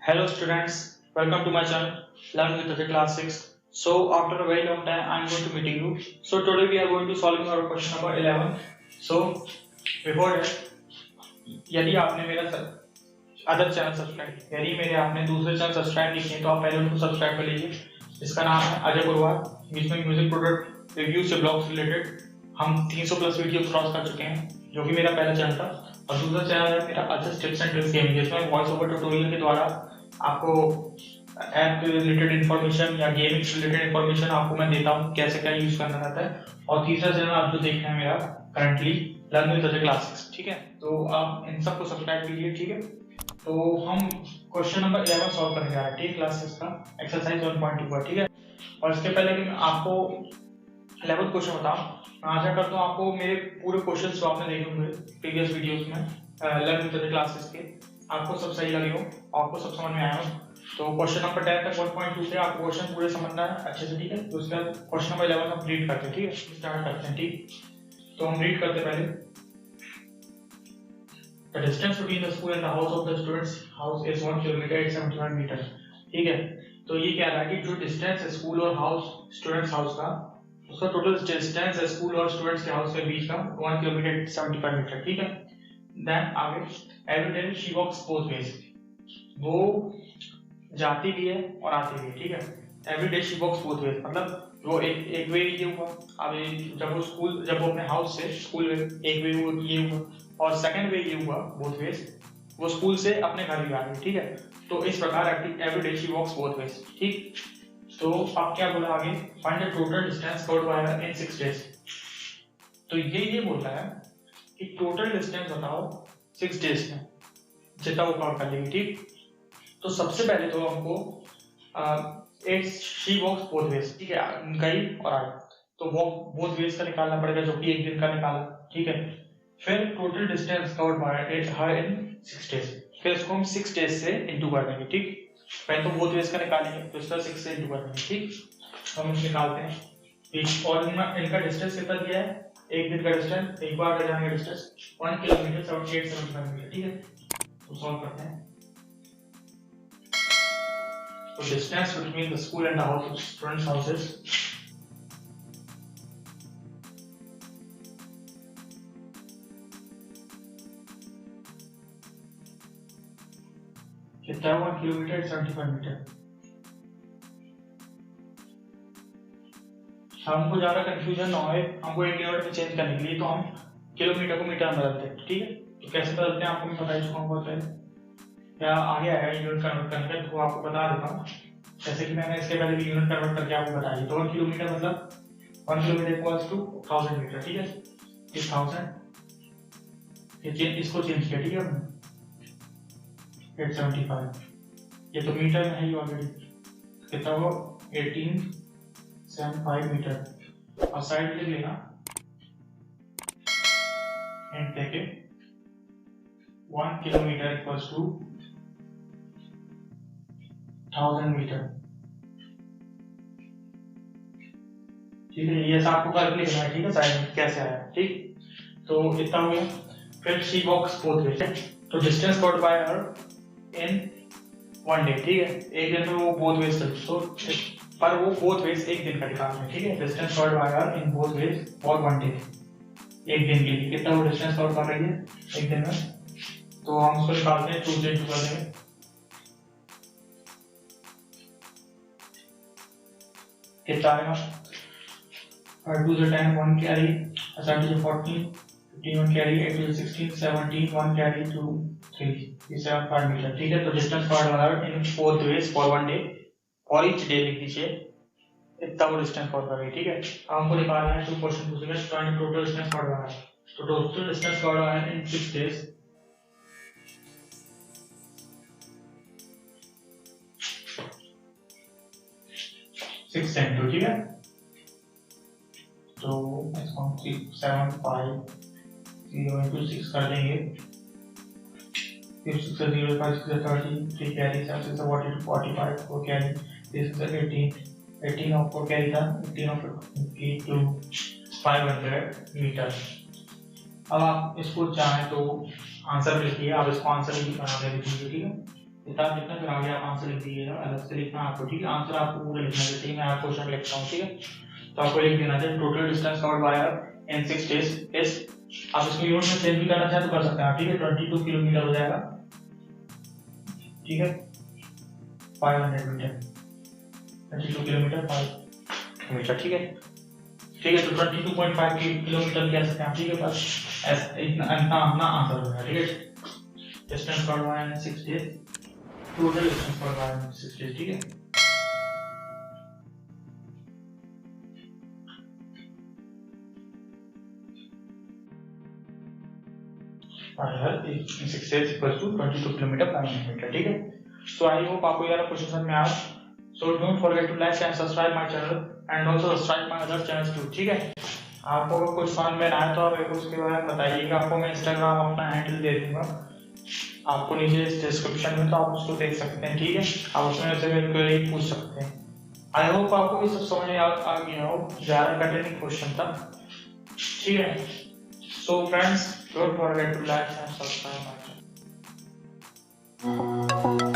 Hello students, welcome to my channel Learn with Ajay Class 6. So after a very long time I am going to meeting you. So today we are going to solving our question number 11. So before that यदि आपने मेरा other channel subscribe यदि मेरे आपने दूसरे channel subscribe नहीं किए तो आप पहले उनको सब्सक्राइब कर लीजिए। इसका नाम है अजय पुरवार, जिसमें म्यूजिक प्रोडक्ट रिव्यू से ब्लॉग रिलेटेड हम 300 प्लस वीडियो क्रॉस कर चुके हैं, जो कि मेरा पहला चैनल था। और दूसरा चैनल है मेरा Ajay tips and tricks gaming, जिसमें वॉइस ओवर ट्यूटोरियल के द्वारा आपको ऐप रिलेटेड इन्फॉर्मेशन या गेमिंग रिलेटेड इन्फॉर्मेशन आपको मैं देता हूँ, कैसे क्या यूज करना रहता है। और तीसरा चैनल आप जो देख रहे हैं मेरा currently learn with Ajay classes, ठीक है। तो आप इन सबको सब्सक्राइब कीजिए, ठीक है। तो हम क्वेश्चन नंबर 11 सॉल्व करने जा रहे हैं, ठीक, क्लासेस का एक्सरसाइज 1.2 का, ठीक है। और इसके पहले कि मैं आपको 11th क्वेश्चन बताऊं, मैं आशा करता हूँ आपको मेरे पूरे क्वेश्चन जो आपने देखे होंगे प्रीवियस वीडियोस में लर्न विद अजय क्लासेस के, आपको सब सही लगे हो, आपको सब समझ में आया हो। तो क्वेश्चन नंबर 10 तक 1.2 से आपको क्वेश्चन पूरे समझना है अच्छे से, ठीक है। तो उसके बाद क्वेश्चन नंबर 11 हम रीड करते हैं, ठीक है, स्टार्ट करते हैं, ठीक। तो हम रीड करते पहले, The distance between the school and the house of the student's house is 1 kilometer 871 metre, ठीक है। तो ये कह रहा है कि जो डिस्टेंस है स्कूल और हाउस स्टूडेंट्स हाउस का, उसका टोटल डिस्टेंस है स्कूल और स्टूडेंट्स के हाउस के बीच का 1 किलोमीटर 75 मीटर, ठीक है। देन आगे, every day she walks both ways, वो जाती भी है और आती भी है, ठीक है। Every day she walks both ways मतलब वो एक वे ये हुआ। अब जब वो अपने हाउस से स्कूल में एक वे ये हुआ, और सेकंड वे ये हुआ बोथ वेज, वो स्कूल से अपने घर भी आ गई, ठीक है। तो इस प्रकार every day she walks both ways, ठीक। तो अब क्या बोला आगे, find the total distance covered by her in 6 days. तो ये बोलता है कि टोटल डिस्टेंस बताओ 6 डेज में जितना वो कवर कर लेगी, ठीक। तो सबसे पहले तो हमको शी वॉक्स बोथ वेज, ठीक है, गई और आई, तो वॉक बोथ वेज का निकालना पड़ेगा, जो कि एक दिन का निकाला, ठीक है। फिर total distance covered by her in 6 days, फिर इसको हम 6 डेज से इंटू कर देंगे, ठीक। पहले तो बोथ वेज का निकालेंगे, तो इसका 6 से इंटू कर देंगे, ठीक। तो हम निकालते हैं। और इनका डिस्टेंस कितना दिया है, एक दिन का डिस्टेंस, एक बार का जाने का डिस्टेंस 1 किलोमीटर 7875 मीटर, ठीक है। तो सॉल्व करते हैं। So distance between the school and the house of students' houses कितना है, 1 किलोमीटर 75 मीटर। हमको ज्यादा कंफ्यूजन ना हो, हमको एक यूनिट में चेंज करने के लिए तो हम किलोमीटर को मीटर में बदलते हैं, ठीक है। तो कैसे बदलते हैं आपको मैं बता चुका हूँ बहुत पहले, या आगे आएगा यूनिट कन्वर्ट करने का, तो आपको बता देता हूँ। जैसे कि मैंने इसके पहले भी यूनिट कन्वर्ट करके आपको बताया। तो 1 किलोमीटर मतलब 1 किलोमीटर इक्वल्स टू 1000 मीटर, ठीक है। इस 1000 इसको चेंज किया, ठीक है, हमने 875, ये तो मीटर में है ही ऑलरेडी, कितना हो 1875 मीटर। और साइड लिख लेना एंड देखे 1 किलोमीटर इक्वल्स टू 1000 मीटर, ठीक है। ये आपको करके लिखना है, ठीक है, साइड में कैसे आया, ठीक। तो इतना हो गया। फिर शी वॉक्स बोथ वेज, तो distance covered by her in 1 day, ठीक है, एक दिन में वो बोथ वेज चलती, तो पर वो बोथ वेज एक दिन का निकालना है, ठीक है। Distance covered by her in both ways for 1 day, एक दिन के लिए कितना वो डिस्टेंस कवर कर रही है एक दिन में। तो हम उसको निकालते हैं, 2 से इंटू कर देंगे, कितना आएगा 2 से 10 1 कैरी, 7 से 14 15 1 कैरी, 8 से 16 17 1 कैरी 2 3, ये 75 मीटर, ठीक है। तो distance covered by in 4 days for 1 day, for each day लिख दीजिए, इतना वो डिस्टेंस कवर कर रही है, ठीक है। हमको निकालना है, 2 क्वेश्चन पूछेगा, find total distance covered by, तो total distance covered by in 6 days 6 into, ठीक है। तो इसको हम 750 into 6 कर देंगे, 6 से 0 5 से 30 3 कैरी, 7 से 40 45 4 कैरी, 6 से 18 ऑफ 4 कैरी था, 18 ऑफ 8 to 500 मीटर। अब आप इसको चाहें तो आंसर लिखिए, आप इसको आंसर भी बना दे दीजिए, ठीक है। किताब लिखना फिर आगे आप आंसर लिख दीजिएगा, अलग से लिखना आपको, ठीक है। आंसर आपको पूरा लिखना है, ठीक है। मैं आपको क्वेश्चन लिखता हूँ, ठीक है। तो आपको लिख देना है total distance covered by in 6 days is, आप इसको यूनिट में चेंज भी करना चाहें तो कर सकते हैं, ठीक है। 22 किलोमीटर हो जाएगा, ठीक है। 500 मीटर, 22 किलोमीटर 5 मीटर, ठीक है, ठीक है। तो 22.5 किलोमीटर कह सकते हैं, ठीक है। बस इतना अपना आंसर होगा, ठीक है। Distance covered by in 6 days, total distance covered by in 6 days, ठीक है। और 6 days equals to 22 kilometre 500 metre, ठीक है। सो आई होप आपको यार क्वेश्चन समझ में आया। So don't forget to like and subscribe my channel and also subscribe my other channels too, ठीक है। आपको अगर कुछ समझ में ना आए तो आप एक उसके बारे में बताइएगा, आपको मैं इंस्टाग्राम अपना हैंडल दे दूंगा आपको नीचे डिस्क्रिप्शन में, तो आप उसको देख सकते हैं, ठीक है। आप उसमें से मेरे को पूछ सकते हैं। आई होप आपको ये सब समझ में आ गया हो, ज़्यादा कठिन क्वेश्चन था, ठीक है। So friends, don't forget to like and subscribe my channel.